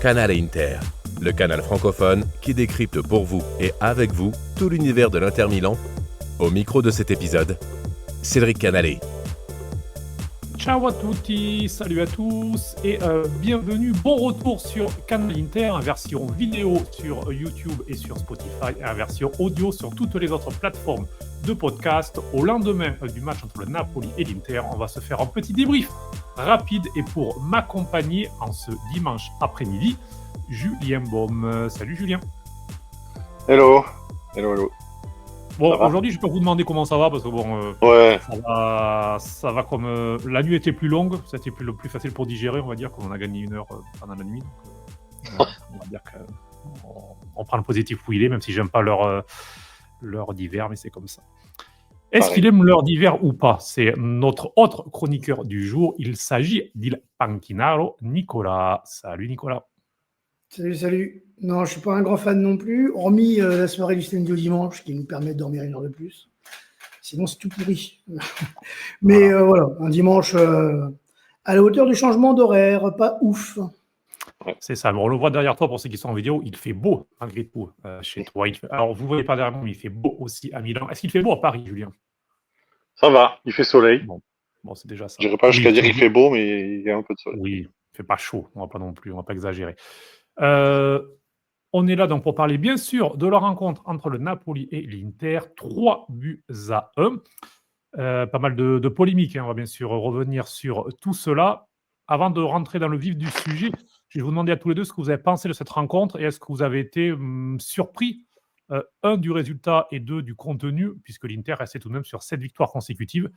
Canal Inter, le canal francophone qui décrypte pour vous et avec vous tout l'univers de l'Inter Milan. Au micro de cet épisode, Cédric Canale. Ciao à tutti, salut à tous et bienvenue, bon retour sur Canal Inter, en version vidéo sur YouTube et sur Spotify et en version audio sur toutes les autres plateformes de podcast. Au lendemain du match entre le Napoli et l'Inter, on va se faire un petit débrief rapide et pour m'accompagner en ce dimanche après-midi, Julien Baume. Salut Julien. Hello. Bon, aujourd'hui, je peux vous demander comment ça va, parce que bon, Ouais. ça va comme... la nuit était plus longue, c'était plus facile pour digérer, on va dire, qu'on a gagné une heure pendant la nuit. Donc, on va dire qu'on prend le positif où il est, même si j'aime pas l'heure d'hiver, mais c'est comme ça. Est-ce qu'il aime l'heure d'hiver ou pas? C'est notre autre chroniqueur du jour, il s'agit d'Il Panchinaro, Nicolas. Salut Nicolas. Salut. Non, je suis pas un grand fan non plus, hormis la soirée du samedi au dimanche qui nous permet de dormir une heure de plus. Sinon, c'est tout pourri. Mais voilà, un dimanche à la hauteur du changement d'horaire, pas ouf. C'est ça. On le voit derrière toi pour ceux qui sont en vidéo. Il fait beau malgré tout chez toi. Alors, vous ne voyez pas derrière moi, mais il fait beau aussi à Milan. Est-ce qu'il fait beau à Paris, Julien? Ça va, il fait soleil. Bon, c'est déjà ça. Je dirais pas jusqu'à dire qu'il fait beau, mais il y a un peu de soleil. Oui, il fait pas chaud. On va pas exagérer. On est là donc pour parler bien sûr de la rencontre entre le Napoli et l'Inter. 3-1. Pas mal de polémiques. On va bien sûr revenir sur tout cela. Avant de rentrer dans le vif du sujet, je vais vous demander à tous les deux ce que vous avez pensé de cette rencontre et est-ce que vous avez été surpris, du résultat et du contenu, puisque l'Inter restait tout de même sur 7 victoires consécutives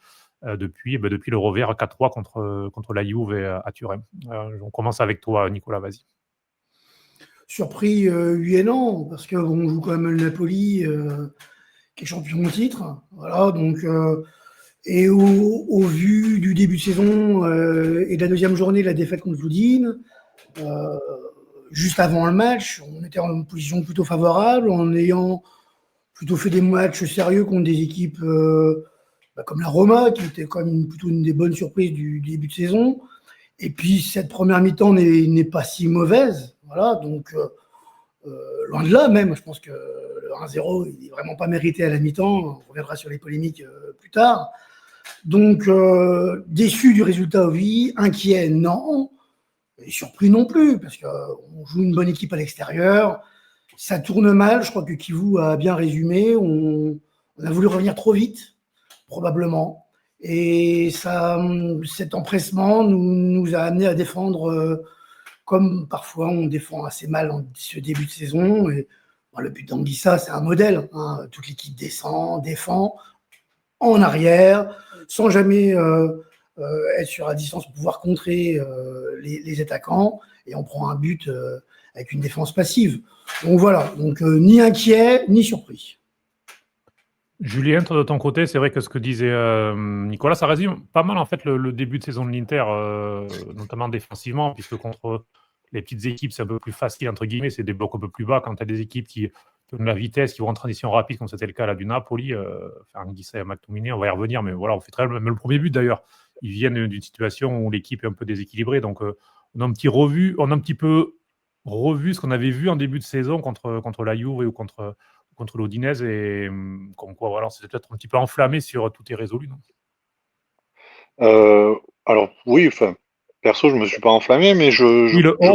depuis le revers 4-3 contre la Juve à Turin. On commence avec toi, Nicolas, vas-y. Surpris, oui et non, parce qu'on joue quand même le Napoli, qui est champion de titre. Voilà, donc, et au vu du début de saison et de la deuxième journée de la défaite contre Udine, juste avant le match, on était en position plutôt favorable, en ayant plutôt fait des matchs sérieux contre des équipes comme la Roma, qui était quand même plutôt une des bonnes surprises du début de saison. Et puis, cette première mi-temps n'est pas si mauvaise. Voilà, donc, loin de là même, je pense que le 1-0, il n'est vraiment pas mérité à la mi-temps. On reviendra sur les polémiques plus tard. Donc, déçu du résultat, oui. Inquiet, non. Et surpris non plus, parce qu'on joue une bonne équipe à l'extérieur. Ça tourne mal, je crois que Kivou a bien résumé. On a voulu revenir trop vite, probablement. Et cet empressement nous a amené à défendre comme parfois on défend assez mal en ce début de saison. Et, le but d'Anguissa, c'est un modèle. Toute l'équipe descend, défend en arrière, sans jamais être sur la distance pour pouvoir contrer les attaquants. Et on prend un but avec une défense passive. Donc voilà, ni inquiet, ni surpris. Julien, toi, de ton côté, c'est vrai que ce que disait Nicolas, ça résume pas mal en fait le début de saison de l'Inter, notamment défensivement, puisque contre les petites équipes, c'est un peu plus facile, entre guillemets, c'est des blocs un peu plus bas. Quand tu as des équipes qui ont de la vitesse, qui vont en transition rapide, comme c'était le cas là du Napoli, Anguissa et McTominay, on va y revenir, mais voilà, on fait très bien. Même le premier but d'ailleurs, ils viennent d'une situation où l'équipe est un peu déséquilibrée, donc on a un petit peu revu ce qu'on avait vu en début de saison contre la Juve ou contre l'Udinese, et comme quoi, voilà, c'est peut-être un petit peu enflammé sur tout est résolu, non? Alors oui, perso, je me suis pas enflammé, mais je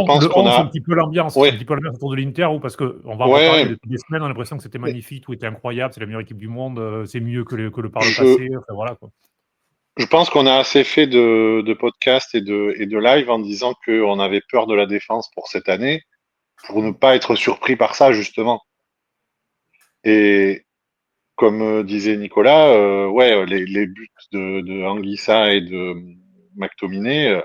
pense qu'on c'est un a. petit peu l'ambiance, Ouais. c'est un petit peu l'ambiance autour de l'Inter, parce qu'on va en Ouais. reparler depuis des semaines, on a l'impression que c'était magnifique, tout était incroyable, c'est la meilleure équipe du monde, c'est mieux que le par le passé, enfin voilà quoi. Je pense qu'on a assez fait de podcasts et de live en disant qu'on avait peur de la défense pour cette année, pour ne pas être surpris par ça, justement. Et comme disait Nicolas, les buts de Anguissa et de McTominay,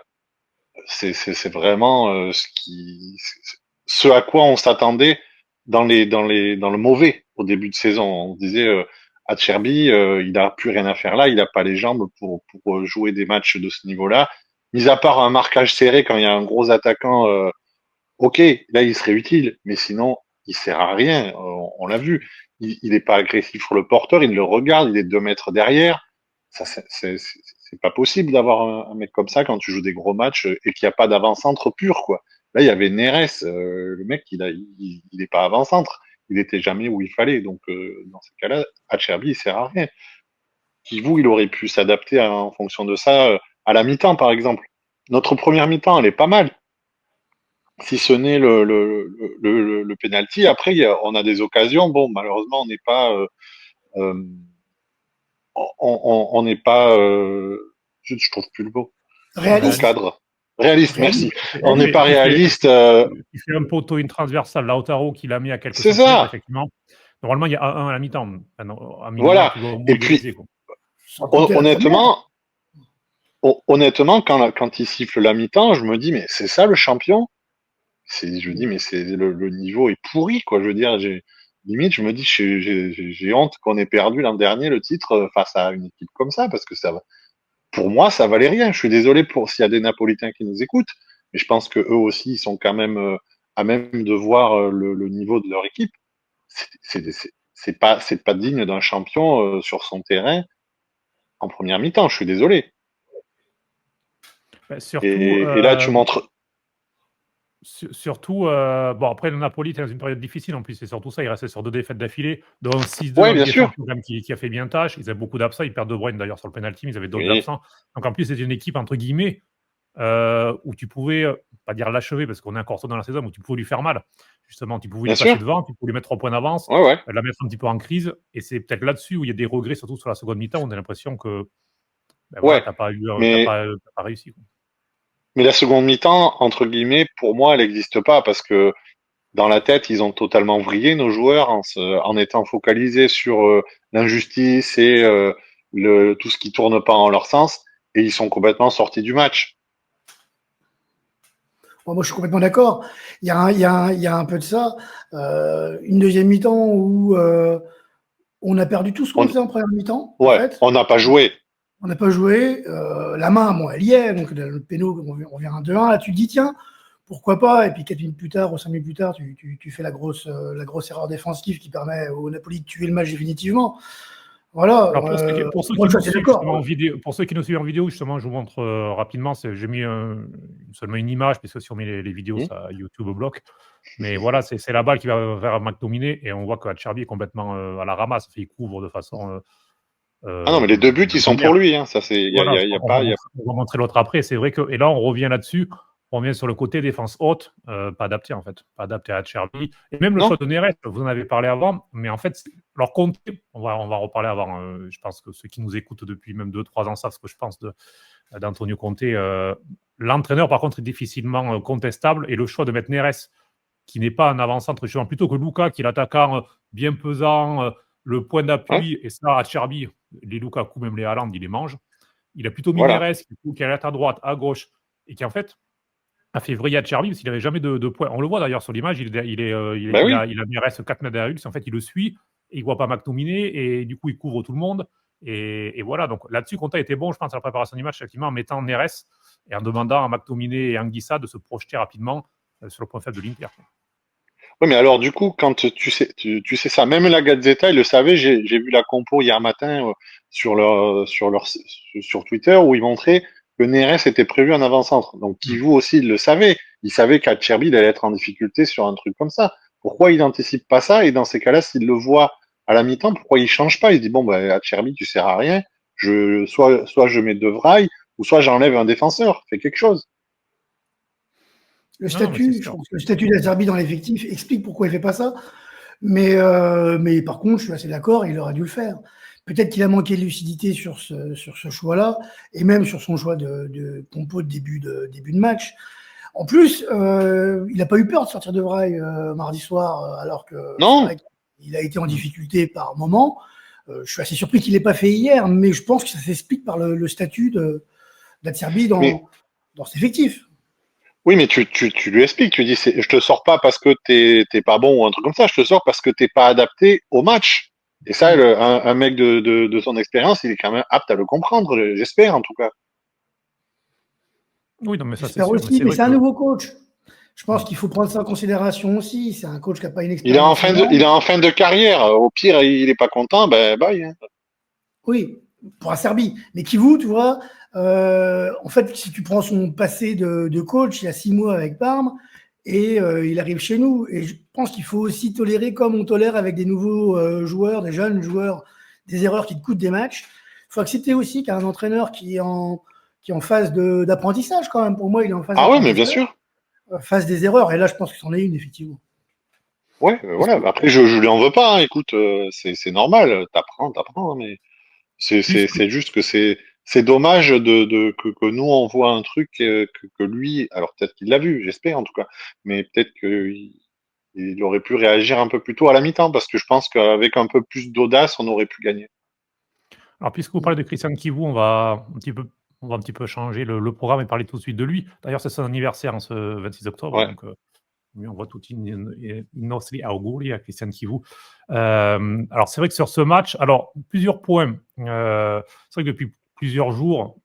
c'est vraiment ce à quoi on s'attendait dans le mauvais au début de saison. On se disait Acerbi, il a plus rien à faire là, il a pas les jambes pour jouer des matchs de ce niveau-là. Mis à part un marquage serré quand il y a un gros attaquant, ok, là il serait utile, mais sinon il sert à rien. On l'a vu, il est pas agressif sur le porteur, il le regarde, il est 2 mètres derrière. Ça, c'est pas possible d'avoir un mec comme ça quand tu joues des gros matchs et qu'il n'y a pas d'avant-centre pur, quoi. Là, il y avait Neres, le mec, il est pas avant-centre. Il était jamais où il fallait. Donc, dans ce cas-là, Acerbi, il sert à rien. Kivu, il aurait pu s'adapter en fonction de ça à la mi-temps, par exemple. Notre première mi-temps, elle est pas mal. Si ce n'est le penalty. Après, on a des occasions. Bon, malheureusement, on n'est pas, euh, on n'est pas, je trouve plus le mot, au Réaliste. cadre. Réaliste, merci. Réaliste. On n'est pas réaliste. Il fait un poteau, une transversale, Lautaro qui l'a mis à quelques C'est centimètres, ça. effectivement. Normalement, il y a 1 à la mi-temps. À minimum, Voilà. tu dois au moins Et puis, égaliser, quoi. Sans compter la première. honnêtement, quand il siffle la mi-temps, je me dis, mais c'est ça le champion? Je dis, mais c'est le niveau est pourri, quoi. Je veux dire, limite, je me dis, j'ai honte qu'on ait perdu l'an dernier le titre face à une équipe comme ça, parce que pour moi, ça valait rien. Je suis désolé pour s'il y a des Napolitains qui nous écoutent, mais je pense que eux aussi, ils sont quand même à même de voir le niveau de leur équipe. C'est pas digne d'un champion sur son terrain en première mi-temps. Je suis désolé. Surtout, Et là, tu montres. Surtout, bon, après, le Napoli était dans une période difficile en plus, c'est surtout ça. Il restait sur 2 défaites d'affilée, dont 6-2 Ouais, en bien Ligue des sûr. Champions, quand même, qui a fait bien tâche. Ils avaient beaucoup d'absents. Ils perdent De Bruyne d'ailleurs sur le penalty, mais ils avaient d'autres Oui. absents. Donc en plus, c'était une équipe, entre guillemets, où tu pouvais, pas dire l'achever, parce qu'on est encore tôt dans la saison, où tu pouvais lui faire mal. Justement, tu pouvais Bien lui passer sûr. devant, tu pouvais lui mettre 3 points d'avance, Ouais, ouais. la mettre un petit peu en crise. Et c'est peut-être là-dessus où il y a des regrets, surtout sur la seconde mi-temps, où on a l'impression que ben voilà, Ouais. t'as pas Mais réussi, quoi. Mais la seconde mi-temps, entre guillemets, pour moi, elle n'existe pas parce que dans la tête, ils ont totalement vrillé nos joueurs en étant focalisés sur l'injustice et tout ce qui tourne pas en leur sens, et ils sont complètement sortis du match. Bon, moi, je suis complètement d'accord. Il y a un peu de ça. Une deuxième mi-temps où on a perdu tout ce qu'on On, faisait en première mi-temps, en ouais, fait. on n'a pas joué. On n'a pas joué. La main, bon, elle y est. Donc, le péno, on vient à 2-1. Là, tu te dis, tiens, pourquoi pas? Et puis, 4 minutes plus tard ou 5 minutes plus tard, tu fais la grosse erreur défensive qui permet au Napoli de tuer le match définitivement. Voilà. Alors pour ceux qui nous suivent justement en vidéo, pour ceux qui nous suivent en vidéo, justement, je vous montre rapidement. J'ai mis seulement une image, puisque si on met les vidéos, ça YouTube bloque. Mais voilà, c'est la balle qui va vers McTominay et on voit que Acerbi est complètement à la ramasse. Il couvre de façon. Ah non, mais les 2 buts, ils sont pour lui. Hein. Ça, c'est. Voilà, Y a on va montrer l'autre après. C'est vrai que et là, on revient là-dessus. On revient sur le côté défense haute, pas adapté en fait, pas adapté à Acerbi. Et même le choix de Neres, vous en avez parlé avant, mais en fait, leur Conte, on va reparler avant. Je pense que ceux qui nous écoutent depuis même 2-3 ans savent ce que je pense d'Antonio Conte. L'entraîneur, par contre, est difficilement contestable et le choix de mettre Neres, qui n'est pas un avant-centre, justement, plutôt que Luka, qui est l'attaquant bien pesant, le point d'appui, et ça, Acerbi, les Lukaku, même les Haaland, il les mange. Il a plutôt mis Neres, qui est à droite, à gauche, et qui en fait a fait vriller Acerbi parce qu'il n'avait jamais de points. On le voit d'ailleurs sur l'image, il a Neres 4 mètres derrière lui, en fait il le suit, et il ne voit pas McTominay, et du coup il couvre tout le monde. Et voilà, donc là-dessus, Conte était bon, je pense, à la préparation du match, effectivement, en mettant Neres et en demandant à McTominay et à Anguissa de se projeter rapidement sur le point faible de l'Inter. Oui, mais alors du coup, quand tu sais ça, même la Gazzetta, il le savait. J'ai vu la compo hier matin sur Twitter où ils montraient que Neres était prévu en avant-centre. Donc Kivu aussi, il le savait. Il savait qu'Acerbi allait être en difficulté sur un truc comme ça. Pourquoi il n'anticipe pas ça? Et dans ces cas-là, s'il le voit à la mi-temps, pourquoi il change pas? Il se dit bon, bah, Acerbi, tu sers à rien. Soit je mets De Vrij, ou soit j'enlève un défenseur. Fais quelque chose. Je pense que le statut d'Acerbi dans l'effectif explique pourquoi il ne fait pas ça. Mais par contre, je suis assez d'accord, il aurait dû le faire. Peut-être qu'il a manqué de lucidité sur ce choix-là, et même sur son choix de compo de début de match. En plus, il n'a pas eu peur de sortir De Vrij mardi soir, alors que il a été en difficulté par moment. Je suis assez surpris qu'il ne l'ait pas fait hier, mais je pense que ça s'explique par le statut d'Acerbi dans cet effectif. Oui, mais tu lui expliques, tu dis, je te sors pas parce que t'es pas bon ou un truc comme ça, je te sors parce que t'es pas adapté au match. Et ça, un mec de son expérience, il est quand même apte à le comprendre, j'espère en tout cas. Oui, non, mais ça c'est sûr. Aussi, mais c'est un nouveau coach. Je pense qu'il faut prendre ça en considération aussi. C'est un coach qui n'a pas une expérience. Il est en fin de carrière. Au pire, il est pas content, ben bye. Hein. Oui, pour Acerbi. Mais Kivu, tu vois, En fait, si tu prends son passé de coach, il y a 6 mois avec Parme, et il arrive chez nous. Et je pense qu'il faut aussi tolérer, comme on tolère avec des nouveaux joueurs, des jeunes joueurs, des erreurs qui te coûtent des matchs. Il faut accepter aussi qu'un entraîneur qui est en phase d'apprentissage, quand même. Pour moi, il est en phase Ah ouais, mais bien d'apprentissage, sûr. phase des erreurs. Et là, je pense que c'en est une, effectivement. Ouais, voilà. Après, je lui en veux pas. Hein. Écoute, c'est normal. T'apprends, hein, mais Puisque, c'est juste que c'est dommage que nous on voit un truc que lui. Alors peut-être qu'il l'a vu, j'espère en tout cas. Mais peut-être il aurait pu réagir un peu plus tôt à la mi-temps parce que je pense qu'avec un peu plus d'audace, on aurait pu gagner. alors, puisque vous parlez de Christian Kivu, on va un petit peu changer le programme et parler tout de suite de lui. D'ailleurs, c'est son anniversaire en ce 26 octobre, Ouais. donc oui, on voit toute une nostri auguri à Christian Kivu. Alors, c'est vrai que sur ce match, alors, plusieurs points. C'est vrai que depuis plusieurs jours,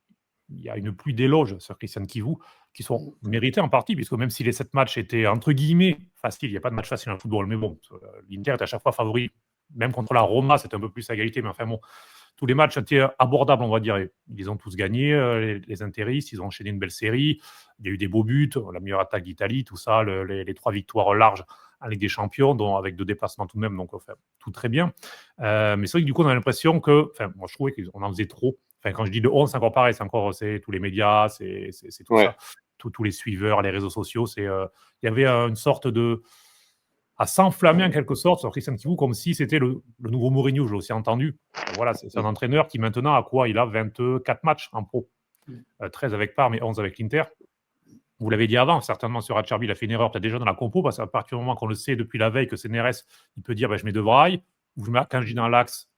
il y a une pluie d'éloges sur Christian Kivu qui sont mérités en partie, puisque même si les 7 matchs étaient entre guillemets faciles, il n'y a pas de match facile en football, mais bon, l'Inter est à chaque fois favori. Même contre la Roma, c'était un peu plus à égalité, mais enfin bon, tous les matchs étaient abordables, on va dire. Ils les ont tous gagnés, les Interistes. Ils ont enchaîné une belle série. Il y a eu des beaux buts, la meilleure attaque d'Italie, tout ça, les 3 victoires larges en Ligue des Champions, dont avec 2 déplacements tout de même, donc enfin, tout très bien. Mais c'est vrai que du coup, on a l'impression que, enfin, moi je trouvais qu'on en faisait trop. Enfin, quand je dis de 11, c'est encore pareil, c'est tous les médias, c'est tout Ouais. ça, tous les suiveurs, les réseaux sociaux. Il y avait une sorte de à s'enflammer en quelque sorte sur Christian Kivu comme si c'était le nouveau Mourinho, j'ai aussi entendu. Voilà, c'est un entraîneur qui maintenant a quoi? Il a 24 matchs en pro. 13 avec Parme et 11 avec l'Inter. Vous l'avez dit avant, certainement sur Acerbi, il a fait une erreur peut-être déjà dans la compo, parce qu'à partir du moment qu'on le sait depuis la veille que c'est Neres, il peut dire je mets De Vrij, ou quand je dis dans l'axe,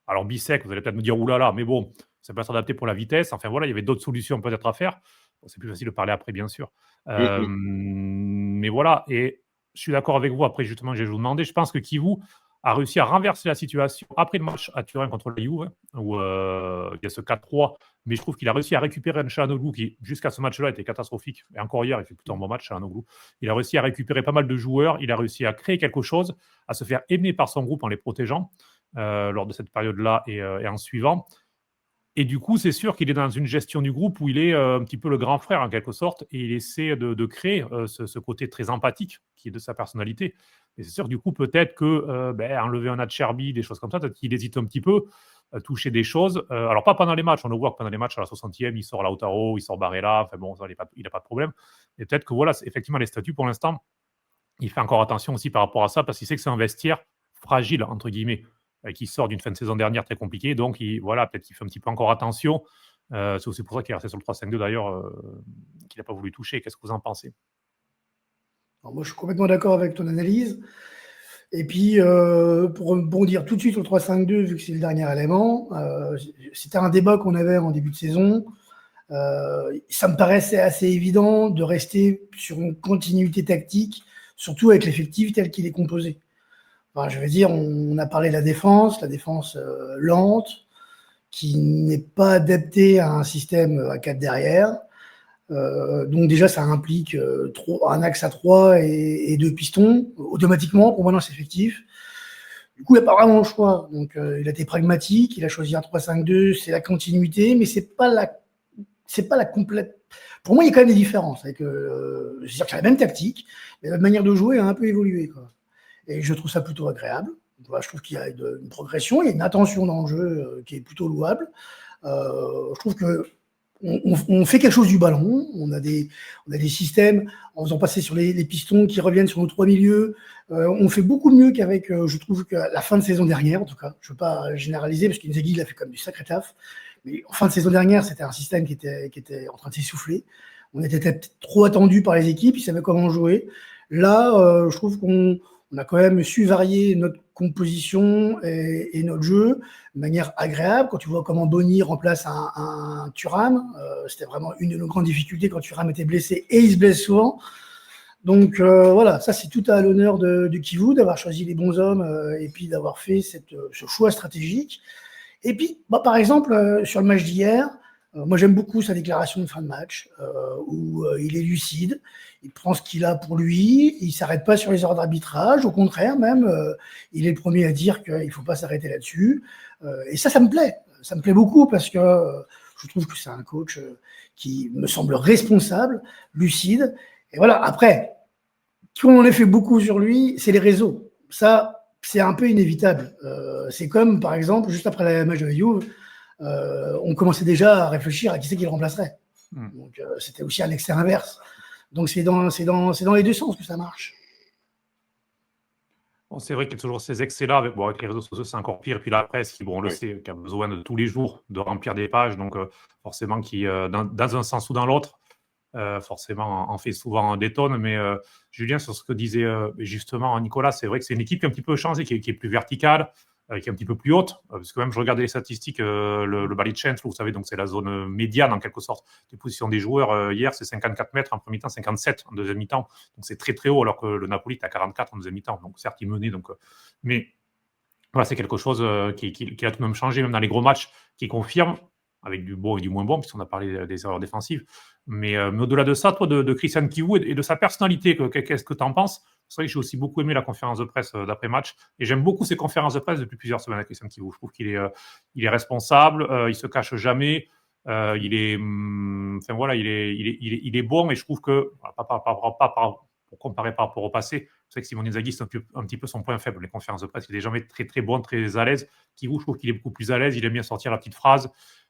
alors Bissek, vous allez peut-être me dire oulala, mais bon, ça peut s'adapter pour la vitesse. Enfin voilà, il y avait d'autres solutions peut-être à faire. Bon, c'est plus facile de parler après, bien sûr. Mais voilà, et je suis d'accord avec vous. Après, justement, je vais vous demander, je pense que Kivu a réussi à renverser la situation après le match à Turin contre la Juve, où il y a ce 4-3, mais je trouve qu'il a réussi à récupérer un Çalhanoğlu qui, jusqu'à ce match-là, était catastrophique. Et encore hier, il fait plutôt un bon match, Çalhanoğlu. Il a réussi à récupérer pas mal de joueurs, il a réussi à créer quelque chose, à se faire aimer par son groupe en les protégeant lors de cette période-là et en suivant. Et du coup, c'est sûr qu'il est dans une gestion du groupe où il est un petit peu le grand frère, en quelque sorte, et il essaie de créer ce côté très empathique qui est de sa personnalité. Et c'est sûr, du coup, peut-être que enlever un Acerbi, des choses comme ça, peut-être qu'il hésite un petit peu, toucher des choses. Alors, pas pendant les matchs, on le voit que pendant les matchs, à la 60e, il sort Lautaro, il sort Barella, enfin bon, ça, il n'a pas de problème. Et peut-être que voilà, effectivement, les statuts, pour l'instant, il fait encore attention aussi par rapport à ça, parce qu'il sait que c'est un vestiaire fragile, entre guillemets, qui sort d'une fin de saison dernière très compliquée. Donc, peut-être qu'il fait un petit peu encore attention. C'est aussi pour ça qu'il est resté sur le 3-5-2, d'ailleurs, qu'il n'a pas voulu toucher. Qu'est-ce que vous en pensez? Alors moi, je suis complètement d'accord avec ton analyse. Et puis, pour rebondir tout de suite au 3-5-2, vu que c'est le dernier élément, c'était un débat qu'on avait en début de saison. Ça me paraissait assez évident de rester sur une continuité tactique, surtout avec l'effectif tel qu'il est composé. Enfin, je veux dire, on a parlé de la défense lente, qui n'est pas adaptée à un système à 4 derrière. Donc déjà, ça implique un axe à 3 et 2 pistons, automatiquement, pour moi, dans cet effectif. Du coup, il n'y a pas vraiment le choix. Donc, il a été pragmatique, il a choisi un 3-5-2, c'est la continuité, mais c'est pas la complète. Pour moi, il y a quand même des différences. C'est-à-dire que c'est la même tactique, mais la manière de jouer a un peu évolué, quoi. Et je trouve ça plutôt agréable. Voilà, je trouve qu'il y a une progression, il y a une attention dans le jeu qui est plutôt louable. Je trouve que on fait quelque chose du ballon, on a des systèmes en faisant passer sur les pistons qui reviennent sur nos 3 milieux. On fait beaucoup mieux qu'avec, je trouve, qu'à la fin de saison dernière, en tout cas. Je ne veux pas généraliser parce qu'Inzaghi, il a fait comme du sacré taf. Mais en fin de saison dernière, c'était un système qui était en train de s'essouffler. On était peut-être trop attendu par les équipes, ils savaient comment jouer. Là, je trouve qu'on a quand même su varier notre composition et notre jeu de manière agréable. Quand tu vois comment Boni remplace un Thuram, c'était vraiment une de nos grandes difficultés quand Thuram était blessé, et il se blesse souvent. Donc voilà, ça c'est tout à l'honneur de Kivu, d'avoir choisi les bons hommes et puis d'avoir fait ce choix stratégique. Et puis, par exemple, sur le match d'hier, moi j'aime beaucoup sa déclaration de fin de match, où il est lucide, il prend ce qu'il a pour lui, il ne s'arrête pas sur les ordres d'arbitrage, au contraire même, il est le premier à dire qu'il ne faut pas s'arrêter là-dessus. Et ça me plaît beaucoup parce que Je trouve que c'est un coach qui me semble responsable, lucide. Et voilà, après, tout on en a fait beaucoup sur lui, c'est les réseaux. Ça, c'est un peu inévitable. C'est comme, par exemple, juste après la match de la Juve, on commençait déjà à réfléchir à qui c'est qui le remplacerait. Donc, c'était aussi un excès inverse. Donc, c'est dans les deux sens que ça marche. Bon, c'est vrai qu'il y a toujours ces excès-là. Avec les réseaux sociaux, c'est encore pire. Et puis la presse, qui, on le sait, qui a besoin de tous les jours de remplir des pages. Donc, forcément, qui, dans un sens ou dans l'autre, forcément, en fait souvent des tonnes. Mais Julien, sur ce que disait justement Nicolas, c'est vrai que c'est une équipe qui a un petit peu changé, qui est plus verticale, qui est un petit peu plus haute. Parce que même, je regardais les statistiques, le Balicentre, vous savez, donc c'est la zone médiane, en quelque sorte, des positions des joueurs. Hier, c'est 54 mètres en premier mi-temps, 57 en deuxième mi-temps. Donc, c'est très, très haut, alors que le Napoli est à 44 en deuxième mi-temps. Donc, certes, il menait. Donc, mais voilà, c'est quelque chose qui a tout de même changé, même dans les gros matchs, qui confirme, avec du bon et du moins bon, puisqu'on a parlé des erreurs défensives. Mais au-delà de ça, toi, de Christian Kivu et de sa personnalité, qu'est-ce que tu en penses? C'est vrai que j'ai aussi beaucoup aimé la conférence de presse d'après-match, et j'aime beaucoup ces conférences de presse depuis plusieurs semaines avec Christian Kivu. Je trouve qu'il est responsable, il se cache jamais, il est bon, et je trouve que, pour comparer par rapport au passé, c'est vrai que Simone Inzaghi, c'est un petit peu son point faible, les conférences de presse. Il n'est jamais très, très bon, très à l'aise. Kivu, je trouve qu'il est beaucoup plus à l'aise, il aime bien sortir la petite phrase.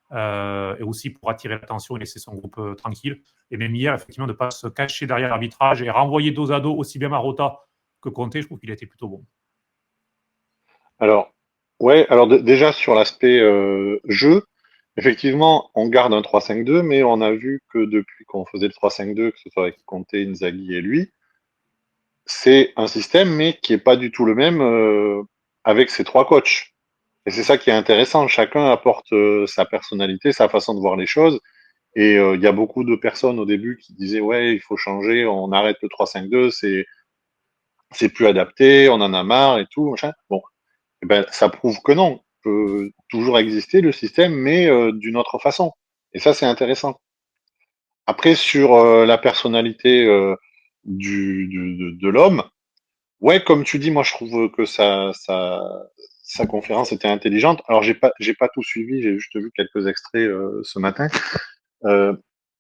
Et aussi pour attirer l'attention et laisser son groupe tranquille. Et même hier, effectivement, de ne pas se cacher derrière l'arbitrage et renvoyer dos à dos aussi bien Marotta que Conte, je trouve qu'il a été plutôt bon. Alors, déjà sur l'aspect jeu, effectivement, on garde un 3-5-2, mais on a vu que depuis qu'on faisait le 3-5-2, que ce soit avec Conte, Inzaghi et lui, c'est un système, mais qui est pas du tout le même avec ces trois coachs. Et c'est ça qui est intéressant. Chacun apporte sa personnalité, sa façon de voir les choses. Et il y a beaucoup de personnes au début qui disaient ouais, il faut changer, on arrête le 3-5-2, c'est plus adapté, on en a marre et tout. Machin. Bon, eh ben ça prouve que non, il peut toujours exister le système, mais d'une autre façon. Et ça, c'est intéressant. Après, sur la personnalité de l'homme, ouais, comme tu dis, moi je trouve que sa conférence était intelligente. Alors j'ai pas tout suivi, j'ai juste vu quelques extraits ce matin. Euh,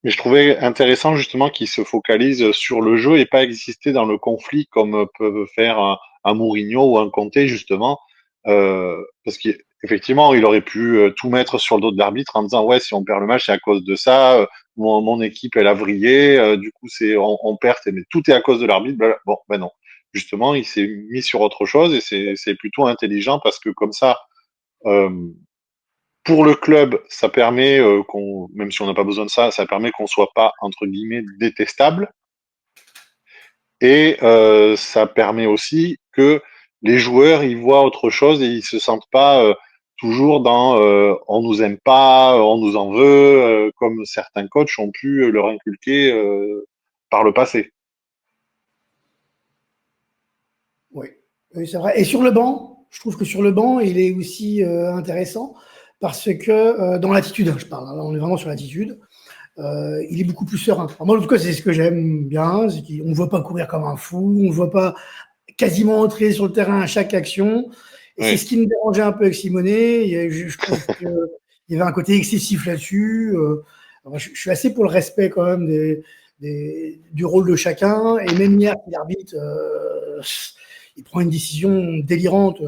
mais je trouvais intéressant justement qu'il se focalise sur le jeu et pas exister dans le conflit comme peuvent faire un Mourinho ou un Conte justement. Parce qu'effectivement, il aurait pu tout mettre sur le dos de l'arbitre en disant ouais, si on perd le match, c'est à cause de ça. Mon équipe, elle a vrillé. Du coup, on perd, mais tout est à cause de l'arbitre. Bon, ben non. Justement, il s'est mis sur autre chose et c'est plutôt intelligent parce que comme ça, euh, pour le club, ça permet même si on n'a pas besoin de ça, ça permet qu'on soit pas entre guillemets détestable et ça permet aussi que les joueurs ils voient autre chose et ils se sentent pas toujours dans on nous aime pas, on nous en veut, comme certains coachs ont pu leur inculquer par le passé. Oui, oui, c'est vrai. Et sur le banc, je trouve que sur le banc, il est aussi intéressant parce que dans l'attitude, je parle, là, on est vraiment sur l'attitude, il est beaucoup plus serein. Alors moi, en tout cas, c'est ce que j'aime bien, c'est qu'on ne voit pas courir comme un fou, on ne voit pas quasiment entrer sur le terrain à chaque action. Et c'est ce qui me dérangeait un peu avec Simonet. Je trouve qu'il y avait un côté excessif là-dessus. Je suis assez pour le respect quand même du rôle de chacun. Et même hier, l'arbitre, il prend une décision délirante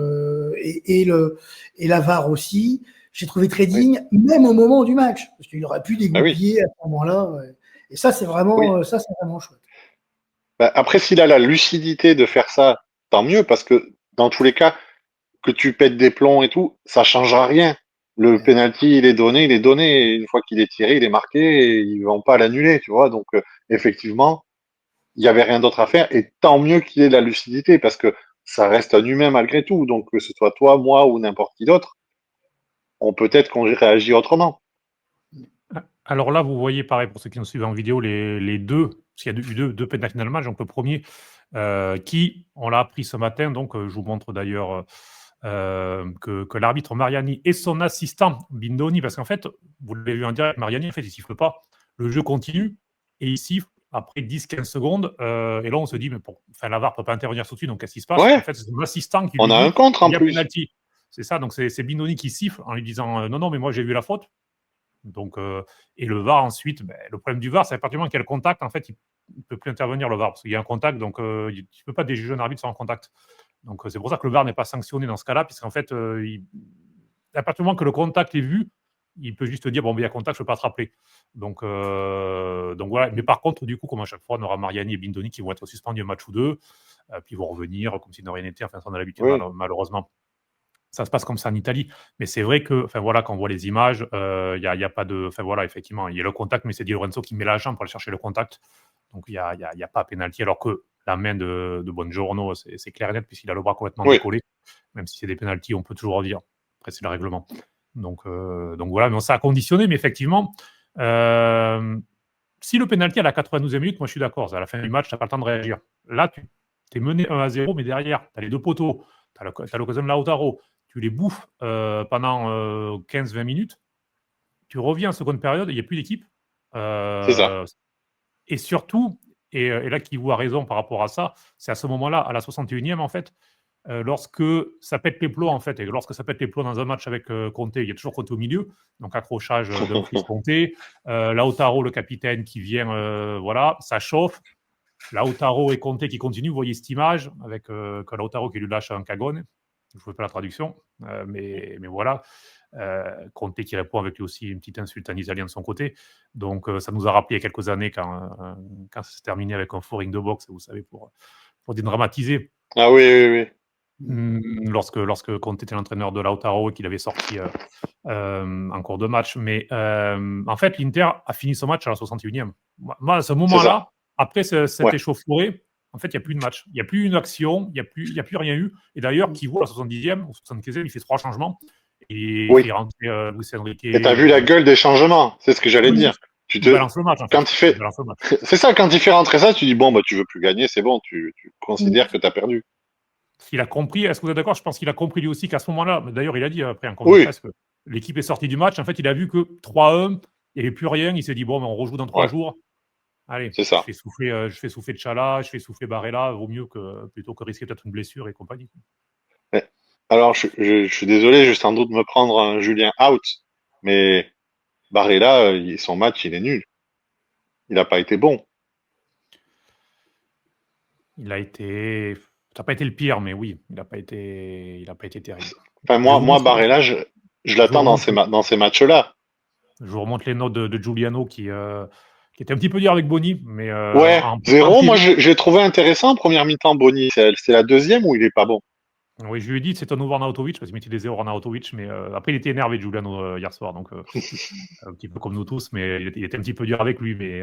et la VAR aussi. J'ai trouvé très digne, même au moment du match, parce qu'il aurait pu dégoupiller à ce moment-là. Et ça, c'est vraiment, chouette. Bah, après, s'il a la lucidité de faire ça, tant mieux, parce que dans tous les cas, que tu pètes des plombs et tout, ça changera rien. Le penalty, il est donné, et une fois qu'il est tiré, il est marqué, et ils vont pas l'annuler, tu vois. Donc, effectivement, il y avait rien d'autre à faire, et tant mieux qu'il ait de la lucidité, parce que ça reste un humain malgré tout. Donc, que ce soit toi, moi ou n'importe qui d'autre, peut-être qu'on réagit autrement. Alors là, vous voyez, pareil, pour ceux qui nous suivent en vidéo, les deux, parce qu'il y a eu deux pénaltys dans le match. Donc le premier, qui, on l'a appris ce matin, donc je vous montre d'ailleurs que l'arbitre Mariani et son assistant Bindoni, parce qu'en fait, vous l'avez vu en direct, Mariani, en fait, il ne siffle pas. Le jeu continue et il siffle après 10-15 secondes. Et là, on se dit, mais la VAR ne peut pas intervenir tout de suite, donc qu'est-ce qui se passe? Ouais. En fait, c'est son assistant qui lui On a dit un contre en il y a plus. pénalty. C'est ça, donc c'est Bindoni qui siffle en lui disant non, mais moi j'ai vu la faute. Donc, et le VAR ensuite, le problème du VAR, c'est à partir du moment qu'il y a le contact, en fait, il ne peut plus intervenir le VAR parce qu'il y a un contact, donc tu ne peux pas déjuger un arbitre sans un contact. Donc c'est pour ça que le VAR n'est pas sanctionné dans ce cas-là, puisqu'en fait, à partir du moment que le contact est vu, il peut juste dire il y a contact, je ne peux pas te rappeler. Donc voilà. Mais par contre, du coup, comme à chaque fois, on aura Mariani et Bindoni qui vont être suspendus un match ou deux, puis ils vont revenir comme si de rien n'était. Enfin, ça, on a l'habitude, malheureusement. Ça se passe comme ça en Italie. Mais c'est vrai que, quand on voit les images, il y a pas de. Effectivement, il y a le contact, mais c'est Di Lorenzo qui met la jambe pour aller chercher le contact. Donc il y a pas pénalty, alors que la main de Buongiorno, c'est clair et net, puisqu'il a le bras complètement décollé. Même si c'est des pénaltys, on peut toujours redire. Après, c'est le règlement. Donc voilà, mais ça a conditionné. Mais effectivement, si le pénalty à la 92e minute, moi je suis d'accord, à la fin du match, tu n'as pas le temps de réagir. Là, tu es mené 1-0, mais derrière, tu as les deux poteaux, tu as l'occasion de Lautaro, tu les bouffes pendant 15-20 minutes, tu reviens en seconde période, il n'y a plus d'équipe. C'est ça. Et surtout, et là Kivou a raison par rapport à ça, c'est à ce moment-là, à la 61e en fait, lorsque ça pète les plombs en fait, et lorsque ça pète les plombs dans un match avec Conte, il y a toujours Conte au milieu, donc accrochage d'un Chris Conte, Lautaro le capitaine qui vient, ça chauffe, Lautaro et Conte qui continuent, vous voyez cette image avec que Lautaro qui lui lâche un cagone, je ne fais pas la traduction, mais voilà. Conte qui répond avec lui aussi une petite insulte en italien de son côté. Donc ça nous a rappelé il y a quelques années quand ça s'est terminé avec un four ring de boxe, vous savez, pour dédramatiser. Ah oui. Lorsque Conte était l'entraîneur de Lautaro et qu'il avait sorti en cours de match. Mais en fait, l'Inter a fini son match à la 61e. Moi, à ce moment-là, après cette échauffourée, en fait, il n'y a plus de match. Il n'y a plus une action, il n'y a plus rien eu. Et d'ailleurs, qui vaut à la 70e ou 75e, il fait 3 changements. Et il fait rentrer Luis Enrique. Et t'as vu la gueule des changements, c'est ce que j'allais dire. Tu balances le match, en fait. Quand il fait... C'est ça, quand il fait rentrer ça, tu dis tu veux plus gagner, c'est bon, tu considères que t'as perdu. Il a compris, est-ce que vous êtes d'accord? Je pense qu'il a compris lui aussi qu'à ce moment-là, d'ailleurs il a dit après en conférence que l'équipe est sortie du match, en fait il a vu que 3-1, il n'y avait plus rien, il s'est dit on rejoue dans 3 jours. Allez, je fais souffler Tchala, je fais souffler Barella, vaut mieux plutôt que risquer peut-être une blessure et compagnie. Alors, je suis désolé, je sans doute me prendre un Julien out, mais Barella, son match, il est nul. Il n'a pas été bon. Il a été... Ça n'a pas été le pire, mais oui, il n'a pas été terrible. Enfin, moi Barella, je l'attends dans ces matchs-là. Je vous remonte les notes de Giuliano qui était un petit peu dur avec Boni. Mais, 0, moi j'ai trouvé intéressant en première mi-temps Boni. C'est la deuxième où il n'est pas bon. Oui, je lui ai dit c'est un nouveau Arnautovic, parce qu'il mettait des 0 Arnautovic, mais après il était énervé Giuliano hier soir, donc un petit peu comme nous tous, mais il était un petit peu dur avec lui, mais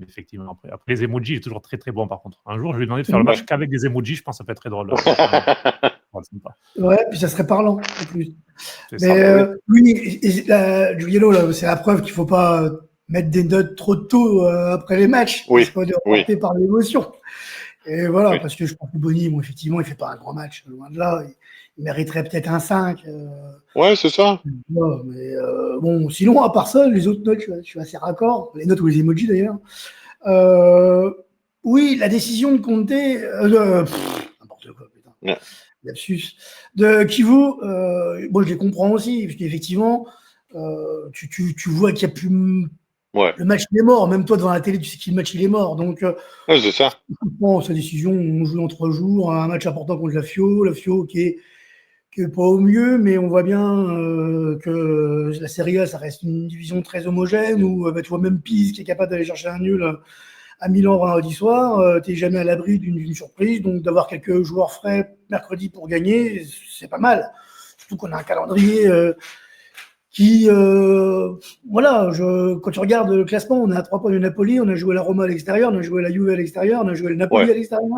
effectivement, après les emojis, il est toujours très très bon par contre. Un jour, je lui ai demandé de faire le match qu'avec des emojis, je pense que ça peut être très drôle. Ouais, puis ça serait parlant en plus. Mais oui, Giuliano, c'est la preuve qu'il ne faut pas mettre des notes trop tôt après les matchs, c'est pas de reporter par l'émotion. Et voilà, parce que je pense que Boni, effectivement, il ne fait pas un grand match, loin de là. Il mériterait peut-être un 5. Ouais, c'est ça. Mais sinon, à part ça, les autres notes, je suis assez raccord. Les notes ou les emojis d'ailleurs. Oui, la décision de Conte, n'importe quoi, putain. Lapsus. De Kivou, je les comprends aussi, parce qu'effectivement, tu vois qu'il n'y a plus. Le match il est mort, même toi devant la télé tu sais que le match il est mort, donc c'est ça. Sa décision, on joue dans 3 jours, un match important contre la Fio qui est pas au mieux, mais on voit bien que la Serie A ça reste une division très homogène où tu vois même Pise qui est capable d'aller chercher un nul à Milan vendredi soir, t'es jamais à l'abri d'une surprise, donc d'avoir quelques joueurs frais mercredi pour gagner, c'est pas mal, surtout qu'on a un calendrier qui, quand tu regardes le classement, on a 3 points de Napoli, on a joué la Roma à l'extérieur, on a joué la Juve à l'extérieur, on a joué le Napoli à l'extérieur.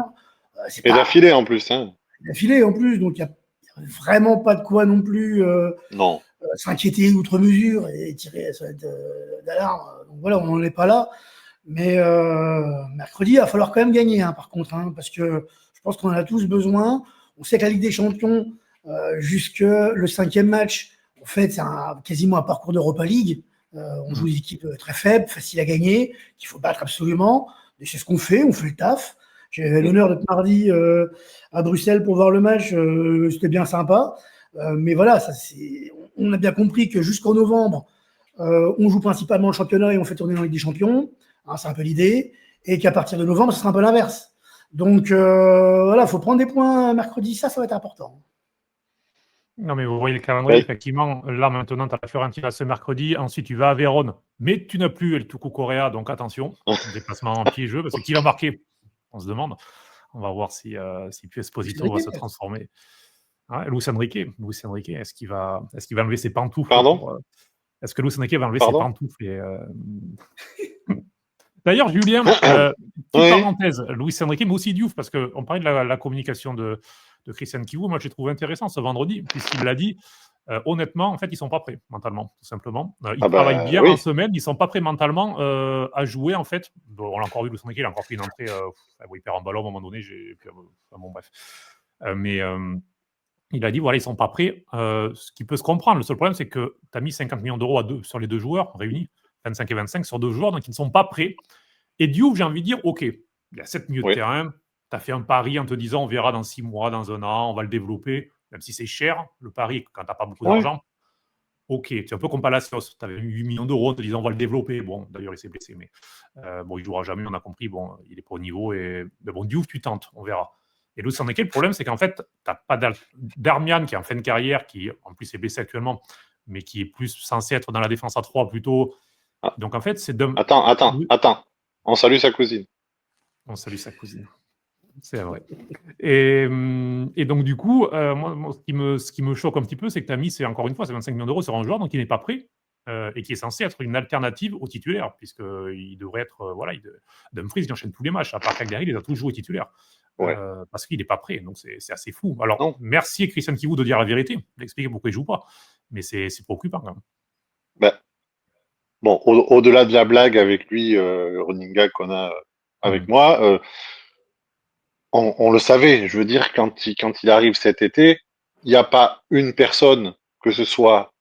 Et d'affilée en plus. Hein. D'affilée en plus, donc il n'y a vraiment pas de quoi non plus s'inquiéter outre mesure et tirer la sonnette d'alarme. Donc voilà, on n'en est pas là. Mais mercredi, il va falloir quand même gagner, par contre, parce que je pense qu'on en a tous besoin. On sait que la Ligue des Champions, jusque le 5e match, en fait, c'est quasiment un parcours d'Europa League. On joue des équipes très faibles, faciles à gagner, qu'il faut battre absolument. Et c'est ce qu'on fait, on fait le taf. J'ai l'honneur d'être mardi à Bruxelles pour voir le match. C'était bien sympa. Mais voilà, on a bien compris que jusqu'en novembre, on joue principalement le championnat et on fait tourner dans la Ligue des Champions, hein, c'est un peu l'idée, et qu'à partir de novembre, ce sera un peu l'inverse. Donc voilà, il faut prendre des points mercredi, ça va être important. Non, mais vous voyez le calendrier, Ouais. effectivement. Là, maintenant, tu as la Fiorentina ce mercredi. Ensuite, tu vas à Vérone. Mais tu n'as plus El Tucu Correa, donc attention. Déplacement en pied-jeu, parce que qui va marquer? On se demande. On va voir si Pio Esposito va se transformer. Ouais, Luis Enrique, est-ce qu'il va enlever ses pantoufles Pardon est-ce que Luis Enrique va enlever Pardon ses pantoufles D'ailleurs, Julien, petite Oui. parenthèse, Luis Enrique, mais aussi Diouf, parce qu'on parlait de la communication de Christian Kivu. Moi, j'ai trouvé intéressant ce vendredi, puisqu'il l'a dit. Honnêtement, en fait, ils ne sont pas prêts mentalement, tout simplement. Ils travaillent bien en semaine, ils ne sont pas prêts mentalement à jouer, en fait. Bon, on l'a encore vu, Luis Enrique, il a encore fait une entrée où il perd un ballon à un moment donné. Bon, bref. Mais il a dit, voilà, ils ne sont pas prêts. Ce qui peut se comprendre. Le seul problème, c'est que tu as mis 50 millions d'euros sur les deux joueurs réunis, 25 et 25 sur deux joueurs, donc ils ne sont pas prêts. Et Diouf, j'ai envie de dire, OK, il y a 7 milieux de terrain, tu as fait un pari en te disant, on verra dans 6 mois, dans un an, on va le développer, même si c'est cher, le pari, quand tu n'as pas beaucoup d'argent. OK, c'est un peu comme Palacios, tu avais 8 millions d'euros en te disant, on va le développer. Bon, d'ailleurs, il s'est blessé, mais bon, il ne jouera jamais, on a compris, bon, il est pas au niveau. Mais bon, Diouf, tu tentes, on verra. Et Luis Enrique, le problème, c'est qu'en fait, tu n'as pas Darmian qui est en fin de carrière, qui en plus est blessé actuellement, mais qui est plus censé être dans la défense à 3 plutôt. Donc en fait, c'est Attends. On salue sa cousine. On salue sa cousine. C'est vrai. Et donc, du coup, moi, ce qui me choque un petit peu, c'est que tu as mis, encore une fois, c'est 25 millions d'euros sur un joueur, donc il n'est pas prêt, et qui est censé être une alternative au titulaire, puisqu'il devrait être. Dumfries, il enchaîne tous les matchs. À part Cagliari, il a toujours joué titulaire. Parce qu'il n'est pas prêt, donc c'est assez fou. Alors, merci Christian Kivu de dire la vérité, d'expliquer pourquoi il ne joue pas, mais c'est préoccupant quand même. Bon, au-delà de la blague avec lui, le running gag qu'on a avec moi, on le savait. Je veux dire, quand il arrive cet été, il n'y a pas une personne, que ce soit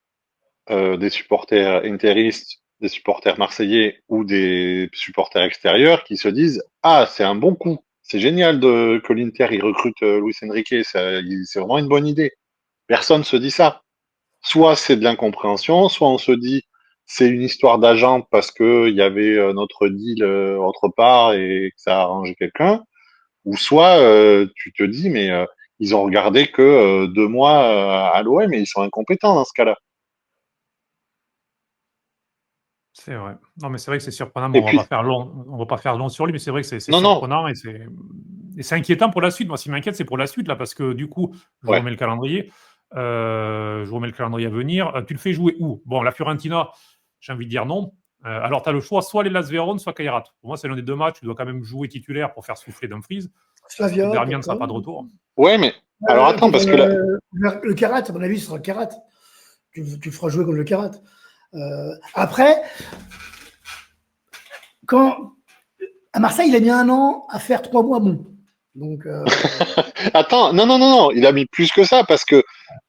des supporters interistes, des supporters marseillais ou des supporters extérieurs, qui se disent « Ah, c'est un bon coup, c'est génial que l'Inter il recrute Luis Enrique, c'est vraiment une bonne idée. » Personne se dit ça. Soit c'est de l'incompréhension, soit on se dit c'est une histoire d'agent parce que il y avait notre deal autre part et que ça a arrangé quelqu'un, ou soit tu te dis mais ils ont regardé que 2 mois à l'OM et ils sont incompétents dans ce cas-là. C'est vrai. Non, mais c'est vrai que c'est surprenant. Et on puis, va pas faire long sur lui, mais c'est vrai que c'est non, surprenant et c'est inquiétant pour la suite. Moi, ce qui m'inquiète, c'est pour la suite là, parce que du coup, je remets le calendrier. Je remets le calendrier à venir. Tu le fais jouer où? Bon, la Fiorentina, j'ai envie de dire non. Alors, tu as le choix, soit les Las Vérone, soit Kairat. Pour moi, c'est l'un des deux matchs. Tu dois quand même jouer titulaire pour faire souffler Dumfries. Slavia. Darmian ne sera pas de retour. Ouais, mais alors attends, parce que là... Le Karat, à mon avis, ce sera le Karat. Tu feras jouer comme le Karat. Après, à Marseille, il a mis 1 an à faire 3 mois bons. Donc, Attends, non, il a mis plus que ça parce que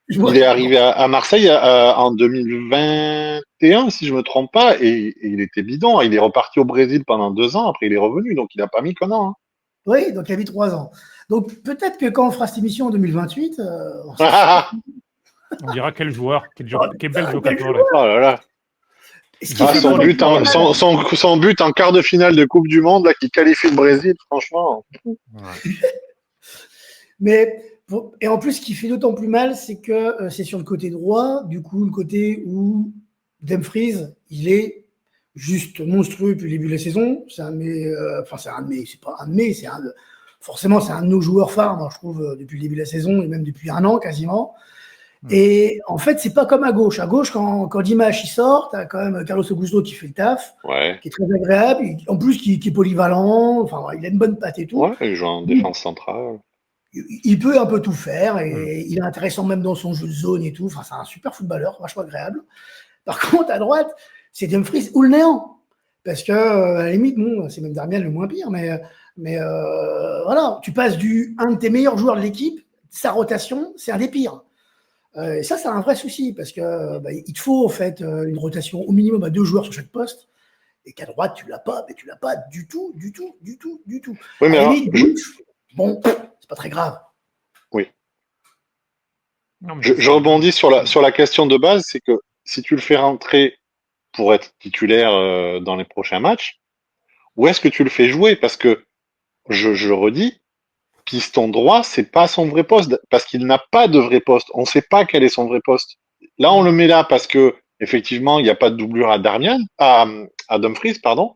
il est arrivé à Marseille en 2021, si je me trompe pas, et il était bidon. Il est reparti au Brésil pendant 2 ans, après il est revenu, donc il n'a pas mis qu'un an. Hein. Oui, donc il a mis 3 ans. Donc peut-être que quand on fera cette émission en 2028, on dira quel joueur, quel bel joueur. Oh là là. Son but en quart de finale de Coupe du Monde là, qui qualifie le Brésil, franchement. Mais et en plus, ce qui fait d'autant plus mal, c'est que c'est sur le côté droit, du coup, le côté où Dumfries, il est juste monstrueux depuis le début de la saison. Forcément, c'est un de nos joueurs phares, moi, je trouve, depuis le début de la saison et même depuis 1 an quasiment. Et en fait, c'est pas comme à gauche. À gauche, quand Dimash il sort, t'as quand même Carlos Augusto qui fait le taf, qui est très agréable, en plus qui est polyvalent, enfin, il a une bonne patte et tout. Ouais, il joue en défense centrale. Il peut un peu tout faire et il est intéressant même dans son jeu de zone et tout. Enfin, c'est un super footballeur, vachement agréable. Par contre, à droite, c'est Dumfries ou le néant. Parce que, à la limite, bon, c'est même Darmian le moins pire, mais voilà, tu passes un de tes meilleurs joueurs de l'équipe, sa rotation, c'est un des pires. Et ça, c'est un vrai souci parce que il te faut en fait une rotation au minimum à 2 joueurs sur chaque poste et qu'à droite tu l'as pas, mais tu l'as pas du tout. Oui, mais bon, c'est pas très grave. Oui. Je rebondis sur la question de base, c'est que si tu le fais rentrer pour être titulaire dans les prochains matchs, ou est-ce que tu le fais jouer? Parce que, je redis, piston droit, c'est pas son vrai poste, parce qu'il n'a pas de vrai poste. On sait pas quel est son vrai poste. Là, on le met là parce que, effectivement, il n'y a pas de doublure à Dumfries, pardon.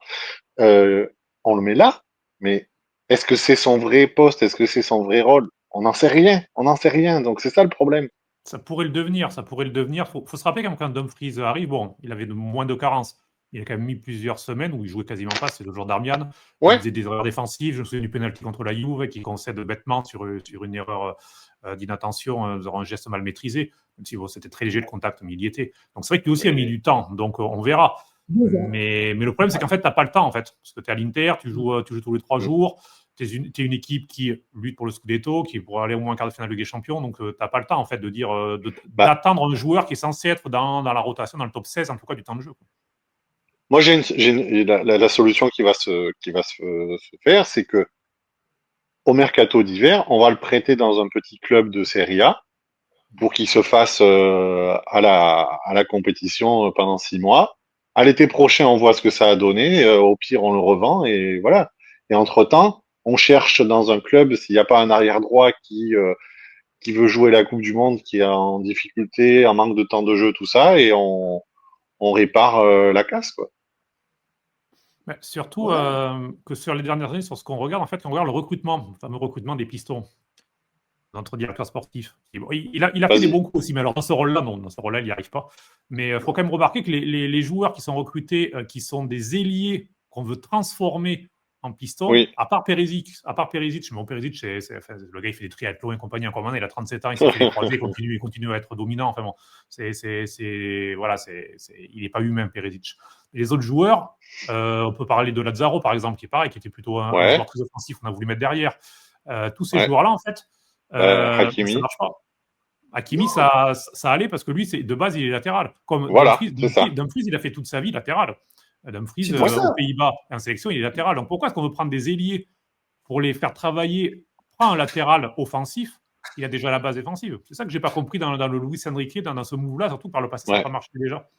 Euh, on le met là, mais est-ce que c'est son vrai poste? Est-ce que c'est son vrai rôle? On n'en sait rien. On n'en sait rien. Donc, c'est ça le problème. Ça pourrait le devenir, ça pourrait le devenir. Faut se rappeler quand Dumfries arrive, bon, il avait moins de carences. Il a quand même mis plusieurs semaines où il jouait quasiment pas, c'est le jour d'Armian. Il Ouais. faisait des erreurs défensives. Je me souviens du penalty contre la Juve qui concède bêtement sur une erreur d'inattention, un geste mal maîtrisé. Même si bon, c'était très léger le contact, mais il y était. Donc c'est vrai que lui aussi a mis du temps. Donc on verra. Mais le problème, c'est qu'en fait, tu n'as pas le temps, en fait. Parce que tu es à l'Inter, tu joues tous les 3 jours. Tu es une équipe qui lutte pour le Scudetto, qui pourrait aller au moins en quart de finale de Ligue des Champions. Donc, tu n'as pas le temps, en fait, de dire d'attendre un joueur qui est censé être dans la rotation, dans le top 16, en tout cas, du temps de jeu. Moi, la solution qui va se faire, c'est que au mercato d'hiver, on va le prêter dans un petit club de Serie A pour qu'il se fasse à la compétition pendant 6 mois. À l'été prochain, on voit ce que ça a donné. Au pire, on le revend et voilà. Et entre-temps, on cherche dans un club s'il n'y a pas un arrière droit qui veut jouer la Coupe du Monde, qui est en difficulté, en manque de temps de jeu, tout ça, et on répare la casse, quoi. Mais surtout que sur les dernières années, sur ce qu'on regarde, en fait, on regarde le recrutement, le fameux recrutement des pistons, notre directeur sportif. Bon, il a fait des bons coups aussi, mais alors dans ce rôle-là, non, dans ce rôle-là, il n'y arrive pas. Mais il faut quand même remarquer que les joueurs qui sont recrutés, qui sont des ailiers qu'on veut transformer en pistons, Oui. à part Perisic, mais bon, Perisic, le gars, il fait des triathlons et compagnie encore maintenant, il a 37 ans, il s'est fait des croisés, il continue à être dominant. Enfin bon, voilà, il n'est pas humain, Perisic. Et les autres joueurs, on peut parler de Lazaro, par exemple, qui est pareil, qui était plutôt un joueur très offensif, on a voulu mettre derrière. Tous ces joueurs-là, en fait, Hakimi. ça marche pas. Hakimi, ça allait parce que lui, de base, il est latéral. Comme voilà, Dumfries, il a fait toute sa vie latéral. Dumfries, aux Pays-Bas, en sélection, il est latéral. Donc pourquoi est-ce qu'on veut prendre des ailiers pour les faire travailler? Prends un latéral offensif, il a déjà la base défensive. C'est ça que je n'ai pas compris dans le Luis Enrique, dans ce move-là, surtout par le passé, ça n'a pas marché déjà.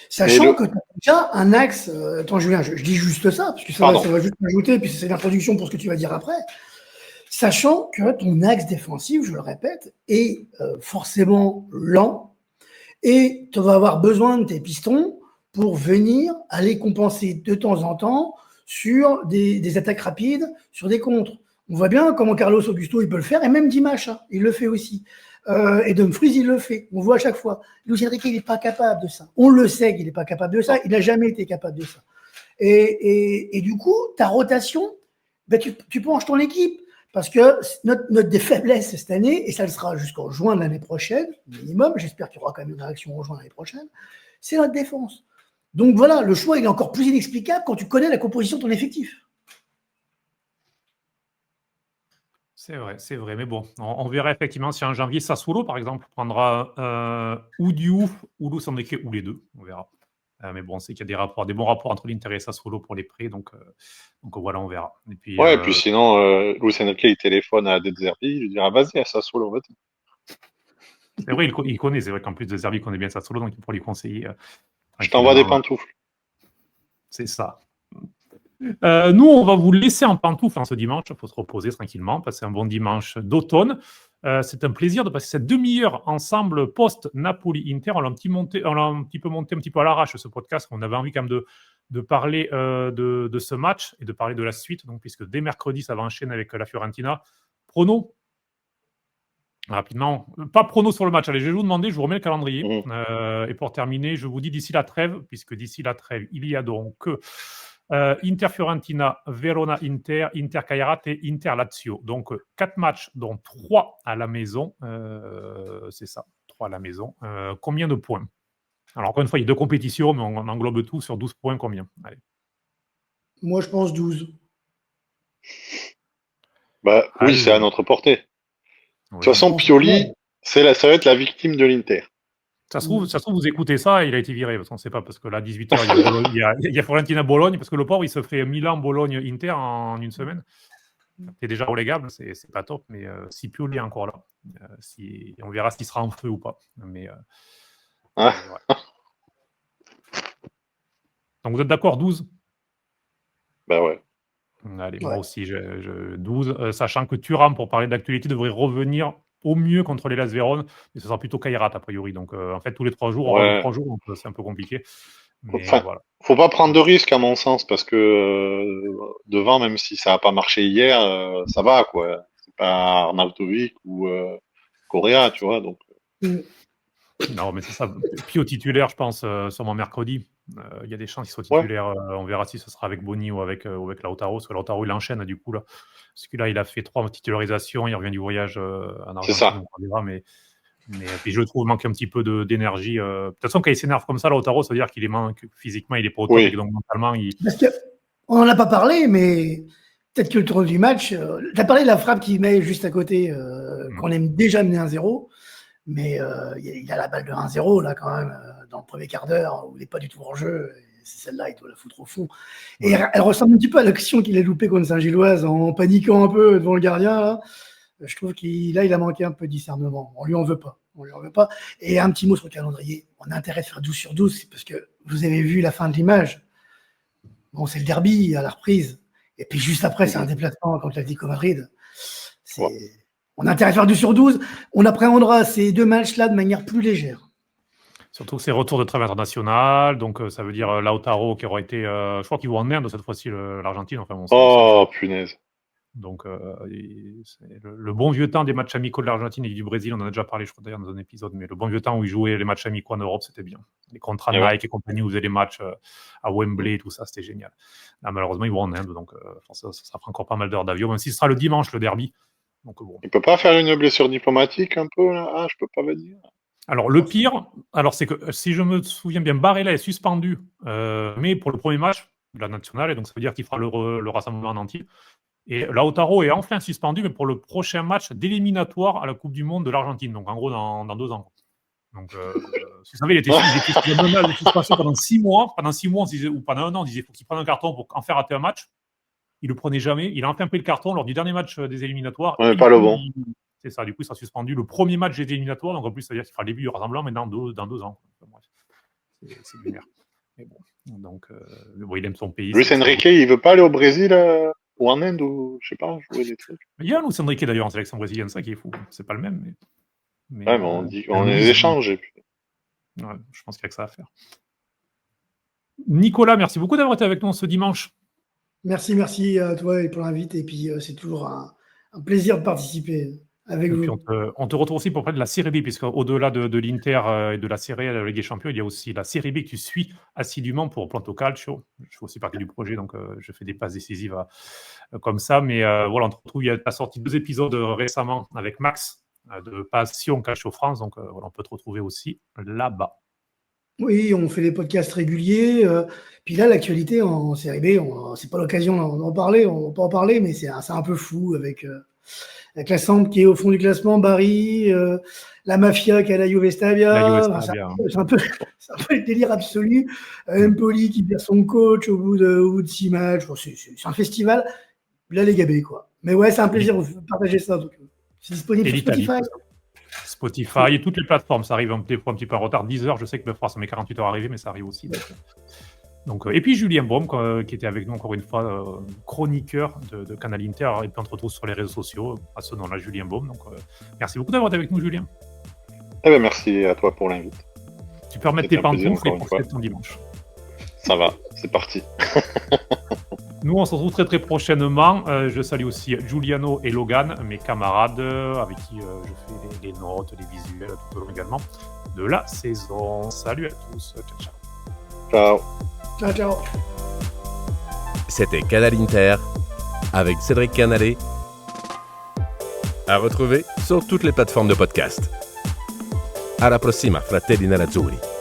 Sachant que tu as déjà un axe. Attends, Julien, je dis juste ça, parce que ça va juste m'ajouter, puis c'est l'introduction pour ce que tu vas dire après. Sachant que ton axe défensif, je le répète, est forcément lent et tu vas avoir besoin de tes pistons pour venir aller compenser de temps en temps sur des attaques rapides, sur des contres. On voit bien comment Carlos Augusto il peut le faire, et même Dimash, il le fait aussi. Et Dumfries, il le fait. On voit à chaque fois. Luis Enrique, il n'est pas capable de ça. On le sait qu'il n'est pas capable de ça. Il n'a jamais été capable de ça. Et du coup, ta rotation, ben, tu penches ton équipe. Parce que notre des faiblesses cette année, et ça le sera jusqu'en juin de l'année prochaine, minimum, j'espère qu'il y aura quand même une réaction en juin de l'année prochaine, c'est notre défense. Donc voilà, le choix il est encore plus inexplicable quand tu connais la composition de ton effectif. C'est vrai, mais bon, on verra effectivement si en janvier, Sassuolo, par exemple, prendra ou Diouf ou Luis Enrique, ou les deux, on verra. Mais bon, on sait qu'il y a des bons rapports entre l'Inter et Sassuolo pour les prêts, donc voilà, on verra. Et puis sinon, Luis Enrique, il téléphone à De Zerbi, il lui dira vas-y, à Sassuolo, vas-y. C'est vrai, il connaît, c'est vrai qu'en plus de Zerbi, il connaît bien Sassuolo, donc il pourra lui conseiller. Je t'envoie des pantoufles. C'est ça. Nous, on va vous laisser en pantoufles ce dimanche. Il faut se reposer tranquillement, passer un bon dimanche d'automne. C'est un plaisir de passer cette demi-heure ensemble post-Napoli-Inter. On l'a un petit peu monté un petit peu à l'arrache ce podcast. On avait envie quand même de parler de ce match et de parler de la suite, donc, puisque dès mercredi, ça va enchaîner avec la Fiorentina. Prono rapidement. Pas prono sur le match. Allez, je vais vous demander, je vous remets le calendrier. Et pour terminer, je vous dis d'ici la trêve, puisque d'ici la trêve, il y a donc Inter-Fiorentina, Verona-Inter, Inter-Cagliari et Inter-Lazio. Donc 4 matchs, dont 3 à la maison. C'est ça, 3 à la maison. Combien de points? Alors encore une fois, il y a 2 compétitions, mais on englobe tout sur 12 points. Combien? Allez. Moi, je pense 12. Bah oui, c'est à notre portée. De toute façon, Pioli, ça va être la victime de l'Inter. Ça se trouve, vous écoutez ça et il a été viré, parce qu'on ne sait pas, parce que là, 18h, il y a Fiorentina-Bologne, parce que le pauvre, il se fait Milan-Bologne-Inter en une semaine. C'est déjà relégable, c'est pas top, mais si Pioli est encore là, on verra s'il sera en feu ou pas. Mais, ouais. Donc vous êtes d'accord, 12? Bah ouais. Allez, Ouais. moi aussi, 12, sachant que Thuram, pour parler d'actualité, devrait revenir au mieux contre les Las Vérone, mais ce sera plutôt Kairat a priori. Donc en fait, tous les 3 jours, on rajoute Ouais. 3 jours, donc c'est un peu compliqué. Mais Enfin, voilà. faut pas prendre de risques à mon sens parce que devant, même si ça a pas marché hier, ça va quoi. C'est pas Arnautovic ou Correa, tu vois. Donc Mm. Non, mais c'est ça. Puis au titulaire, je pense, sûrement mercredi. Il y a des chances qu'il soit ouais, titulaire. On verra si ce sera avec Boni ou avec Lautaro. Parce que Lautaro, il enchaîne du coup là. Parce que là, il a fait 3 titularisations. Il revient du voyage en c'est Argentine. ça. Donc on verra. Mais puis je le trouve manque un petit peu d'énergie. De toute façon, quand il s'énerve comme ça, Lautaro, ça veut dire qu'il est manque physiquement, il est pas au top et Oui. que donc mentalement, il. Parce que on n'en a pas parlé, mais peut-être que le tour du match. Tu as parlé de la frappe qu'il met juste à côté, qu'on aime déjà mener 1-0. Mais il y a la balle de 1-0 là quand même dans le premier quart d'heure où il n'est pas du tout en jeu. C'est celle-là, il doit la foutre au fond. Et elle ressemble un petit peu à l'action qu'il a loupée contre Saint-Gilloise en paniquant un peu devant le gardien. Là. Je trouve qu'il a manqué un peu de discernement. On lui en veut pas. Et un petit mot sur le calendrier. On a intérêt de faire 12 sur 12 parce que vous avez vu la fin de l'image. Bon, c'est le derby à la reprise. Et puis juste après, c'est un déplacement contre l'Atlético Madrid. On a intérêt à faire 12 sur 12. On appréhendera ces 2 matchs-là de manière plus légère. Surtout que c'est retour de trêve international, donc ça veut dire Lautaro qui aura été, je crois qu'ils vont en Inde cette fois-ci, l'Argentine. Enfin, bon, punaise. Donc c'est le bon vieux temps des matchs amicaux de l'Argentine et du Brésil, on en a déjà parlé, je crois d'ailleurs dans un épisode, mais le bon vieux temps où ils jouaient les matchs amicaux en Europe, c'était bien. Les contrats Nike et compagnie, où ils faisaient les matchs à Wembley, tout ça, c'était génial. Là, malheureusement, ils vont en Inde, donc ça fera encore pas mal d'heures d'avion, même si ce sera le dimanche, le derby. Donc, bon. Il peut pas faire une blessure diplomatique un peu là? Ah, je peux pas venir. Alors, le pire, c'est que si je me souviens bien, Barella est suspendu, mais pour le premier match de la nationale, et donc ça veut dire qu'il fera le rassemblement en entier. Et Lautaro est enfin suspendu, mais pour le prochain match d'éliminatoire à la Coupe du Monde de l'Argentine, donc en gros dans 2 ans. Donc, vous savez, il était menacé de suspension pendant 6 mois. Pendant 6 mois, ou pendant 1 an, on disait qu'il faut qu'il prenne un carton pour enfin rater un match. Il le prenait jamais. Il a enfin pris le carton lors du dernier match des éliminatoires. Ouais, pas le bon. C'est ça, du coup, il sera suspendu le premier match des éliminatoires. Donc, en plus, ça veut dire qu'il fera le début du rassemblement, mais dans 2 ans. Enfin, bref, c'est lunaire. Mais bon, donc, il aime son pays. Luis Enrique, il veut pas aller au Brésil ou en Inde ou je sais pas, jouer des trucs. Il y a Luis Enrique d'ailleurs en sélection brésilienne, ça qui est fou. C'est pas le même, mais ouais, mais on dit qu'on est échange. Et puis... ouais, je pense qu'il y a que ça à faire. Nicolas, merci beaucoup d'avoir été avec nous ce dimanche. Merci à toi et pour l'invite. Et puis, c'est toujours un plaisir de participer avec vous. Puis on te retrouve aussi pour parler de la Série B, puisque au-delà de l'Inter et de la Série A de la Ligue des Champions, il y a aussi la Série B que tu suis assidûment pour Planto Calcio. Je fais aussi partie du projet, donc je fais des passes décisives comme ça. Mais voilà, on te retrouve, tu as sorti 2 épisodes récemment avec Max de Passion Calcio France, donc voilà, on peut te retrouver aussi là-bas. Oui, on fait des podcasts réguliers. Puis là, l'actualité en Série B, c'est pas l'occasion d'en parler. On va pas en parler, mais c'est un peu fou avec la Samp qui est au fond du classement, Bari, la Mafia qui a la Juve Stabia. C'est un peu le délire absolu. Empoli qui perd son coach au bout de 6 matchs. Bon, c'est un festival. La Liga B, quoi. Mais ouais, c'est un plaisir de partager ça. Donc, c'est disponible sur Spotify et toutes les plateformes, ça arrive un petit peu en retard. 10 heures, je sais que le France, ça met 48 heures à arriver, mais ça arrive aussi. Donc, et puis Julien Baume, qui était avec nous encore une fois, chroniqueur de Canal Inter, et puis on te retrouve sur les réseaux sociaux à ce nom-là, Julien Baume. Donc, merci beaucoup d'avoir été avec nous, Julien. Eh ben, merci à toi pour l'invite. Tu peux remettre tes pantoufles et profiter de ton dimanche. Ça va, c'est parti. Nous, on se retrouve très très prochainement. Je salue aussi Giuliano et Logan, mes camarades, avec qui je fais les notes, les visuels tout au long également de la saison. Salut à tous. Ciao. Ciao. C'était Canal Inter avec Cédric Canalé. À retrouver sur toutes les plateformes de podcast. Alla prossima, fratelli nerazzurri.